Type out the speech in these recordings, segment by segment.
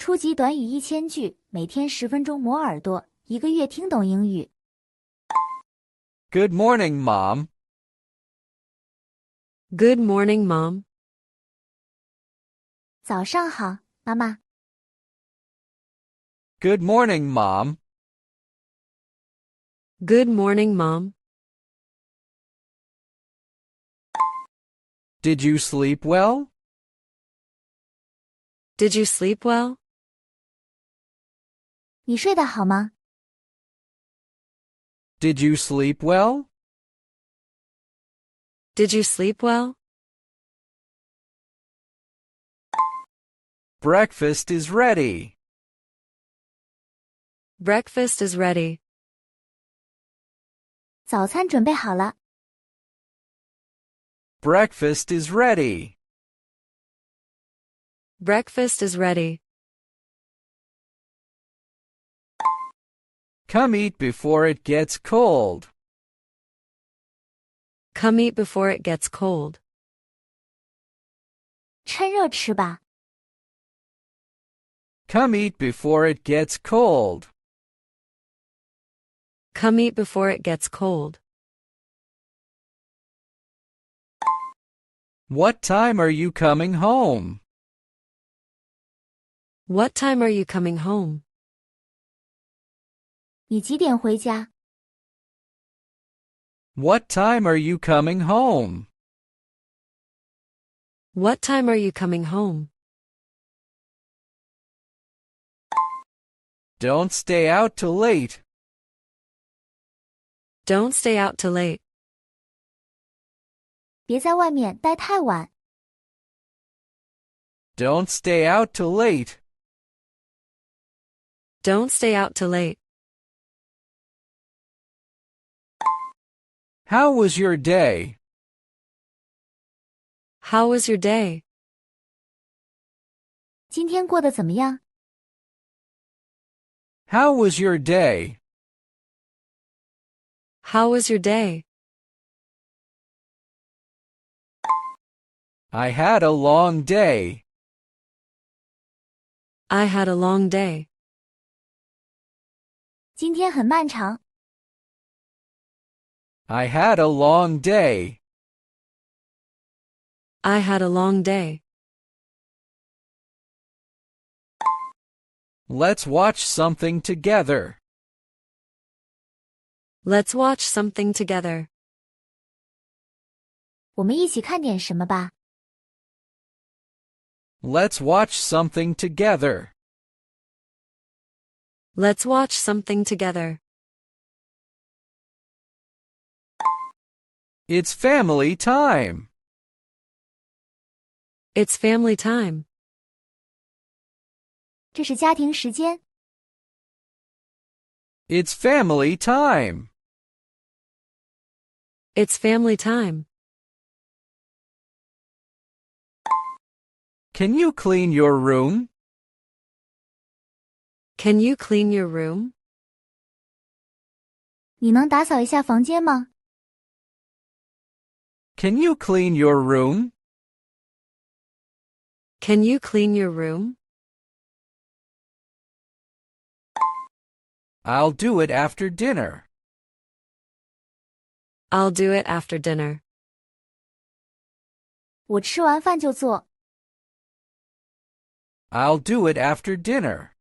初级短语1000句，每天10分钟磨耳朵，一个月听懂英语。Good morning, Mom. Good morning, Mom. 早上好，妈妈。Good morning, Mom. Good morning, Mom. Did you sleep well? Did you sleep well? 你睡得好吗？ Did you sleep well? Did you sleep well? Breakfast is ready. Breakfast is ready. 早餐准备好了。Breakfast is ready. Breakfast is ready. Come eat before it gets cold. Come eat before it gets cold. 趁热吃吧。Come eat before it gets cold. Come eat before it gets cold. What time are you coming home? What time are you coming home? 你几点回家？ What time are you coming home? What time are you coming home? Don't stay out too late. Don't stay out too late. 别在外面待太晚。Don't stay out too late. Don't stay out too late. How was your day? How was your day? 今天过得怎么样？ How was your day? How was your day? I had a long day. I had a long day. 今天很漫长。I had a long day. I had a long day. Let's watch something together. Let's watch something together. 我们一起看点什么吧。Let's watch something together. Let's watch something together. It's family time. It's family time. 这是家庭时间。 It's family time. It's family time. Can you clean your room? Can you clean your room? 你能打扫一下房间吗？ Can you clean your room? Can you clean your room? I'll do it after dinner. I'll do it after dinner. 我吃完饭就做。 I'll do it after dinner.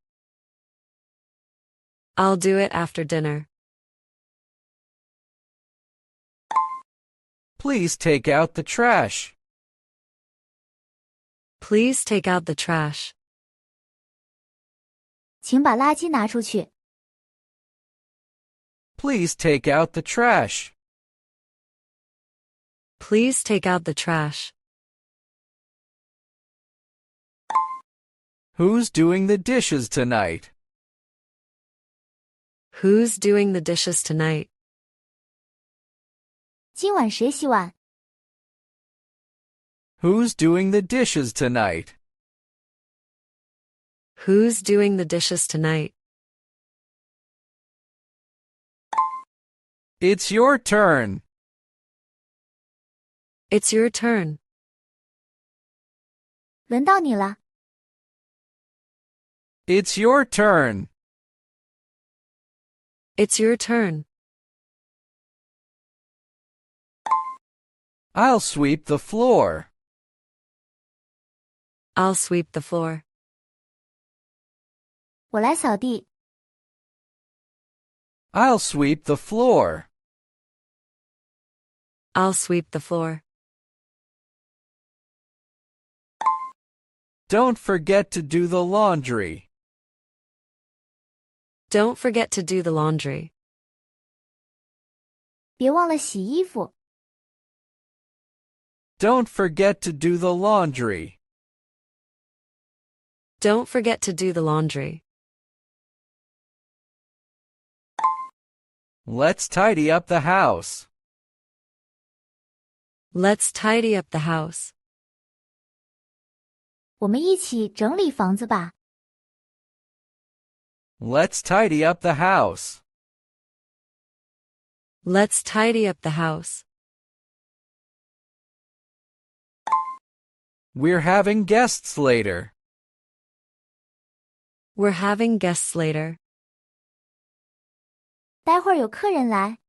I'll do it after dinner. Please take out the trash. Please take out the trash. 请把垃圾拿出去。 Please take out the trash. Please take out the trash. Who's doing the dishes tonight? Who's doing the dishes tonight? 今晚谁洗碗？ Who's doing the dishes tonight? Who's doing the dishes tonight? It's your turn. It's your turn. 轮到你了。It's your turn. It's your turn. I'll sweep the floor. I'll sweep the floor. 我来扫地。I'll sweep the floor. I'll sweep the floor. Don't forget to do the laundry. Don't forget to do the laundry. 别忘了洗衣服。Don't forget to do the laundry. Don't forget to do the laundry. Let's tidy up the house. Let's tidy up the house. 我们一起整理房子吧。Let's tidy up the house. Let's tidy up the house. We're having guests later. We're having guests later. 待会儿有客人来。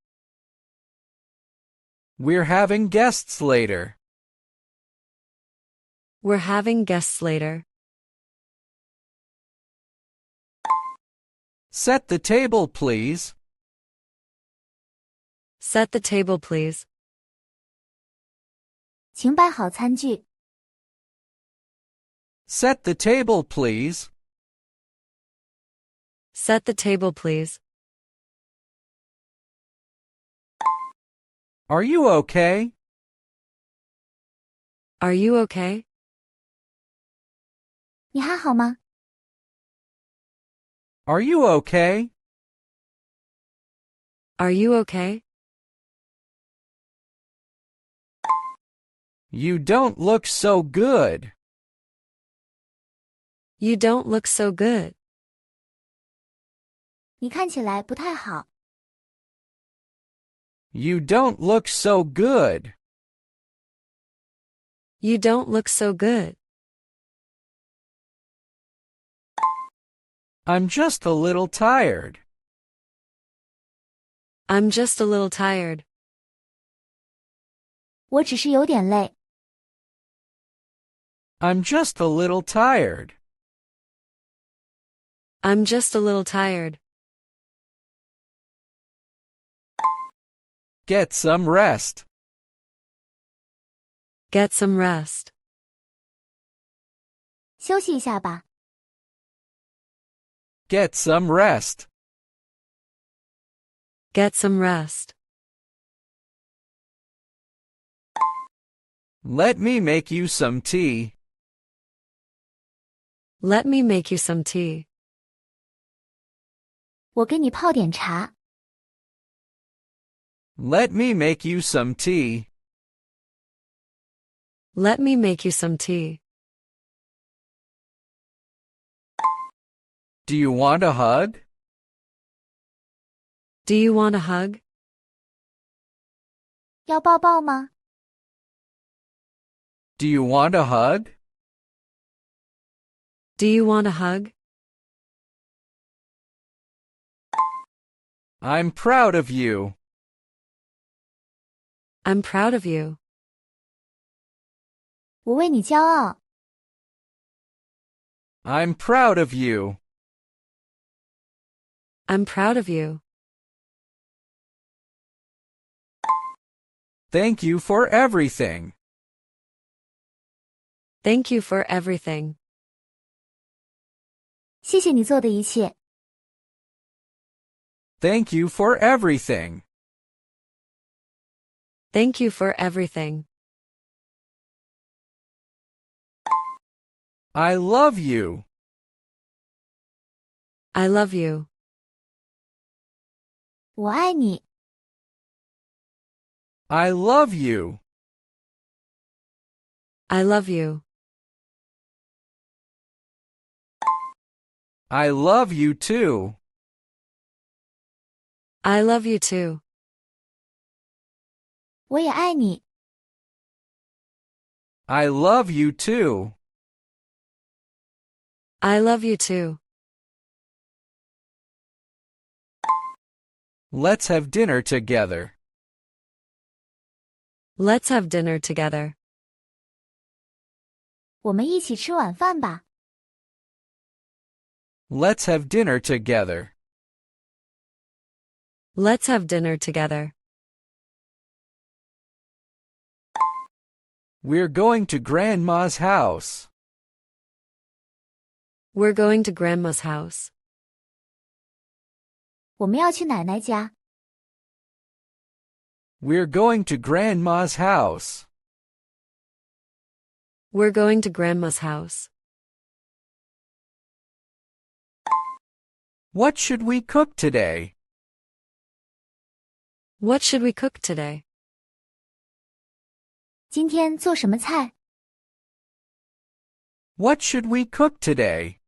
We're having guests later. We're having guests later. Set the table, please. Set the table, please. 请摆好餐具。Set the table, please. Set the table, please. Are you okay? Are you okay? 你还好吗？ Are you okay? Are you okay? You don't look so good. You don't look so good. 你看起来不太好。You don't look so good. You don't look so good. I'm just a little tired. I'm just a little tired. 我只是有点累。I'm just a little tired. I'm just a little tired. Get some rest. Get some rest. 休息一下吧。Get some rest. Get some rest. Let me make you some tea. Let me make you some tea. 我给你泡点茶。Let me make you some tea. Let me make you some tea. Do you want a hug? Do you want a hug? 要抱抱吗？ Do you want a hug? Do you want a hug? I'm proud of you. I'm proud of you. 我为你骄傲。 I'm proud of you. I'm proud of you. Thank you for everything. Thank you for everything. 谢谢你做的一切。 Thank you for everything. Thank you for everything. I love you. I love you. 我爱你。 I love you. I love you. I love you too. I love you too. 我也爱你。 I love you too. I love you too. Let's have dinner together. Let's have dinner together. 我们一起吃晚饭吧。Let's have dinner together. Let's have dinner together. We're going to Grandma's house. We're going to Grandma's house. 我们要去奶奶家。We're going to Grandma's house. We're going to Grandma's house. What should we cook today? What should we cook today? 今天做什么菜？ What should we cook today?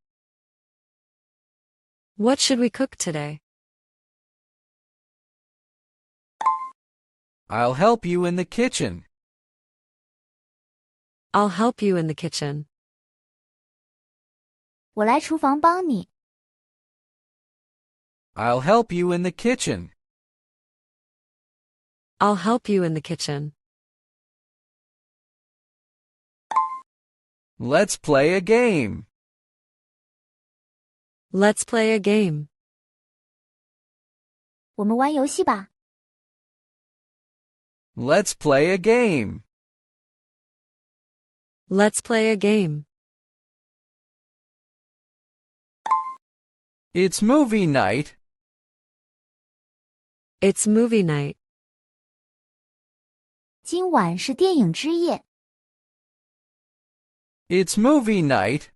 What should we cook today? I'll help you in the kitchen. I'll help you in the kitchen. 我来厨房帮你。I'll help you in the kitchen. I'll help you in the kitchen. Let's play a game. Let's play a game. 我们玩游戏吧。Let's play a game. Let's play a game. It's movie night. It's movie night. 今晚是电影之夜。It's movie night.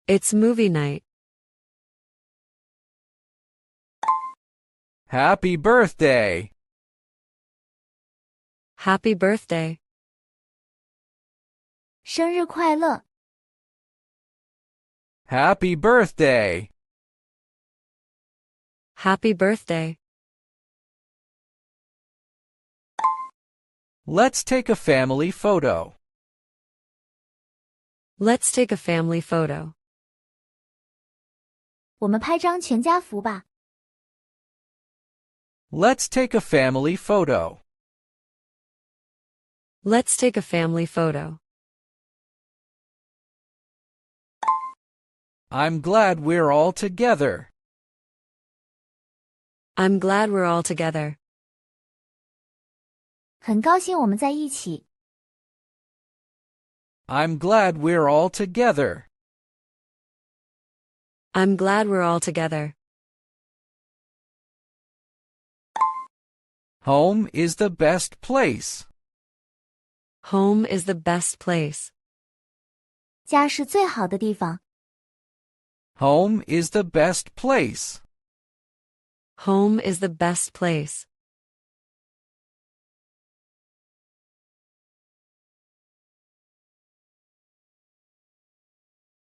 It's movie night. Happy birthday. Happy birthday. 生日快乐。Happy birthday. Happy birthday. Let's take a family photo. Let's take a family photo. 我们拍张全家福吧。Let's take a family photo. Let's take a family photo. I'm glad we're all together. I'm glad we're all together. 很高兴我们在一起。I'm glad we're all together. I'm glad we're all together. Home is the best place. Home is the best place. 家是最好的地方。Home is the best place. Home is the best place.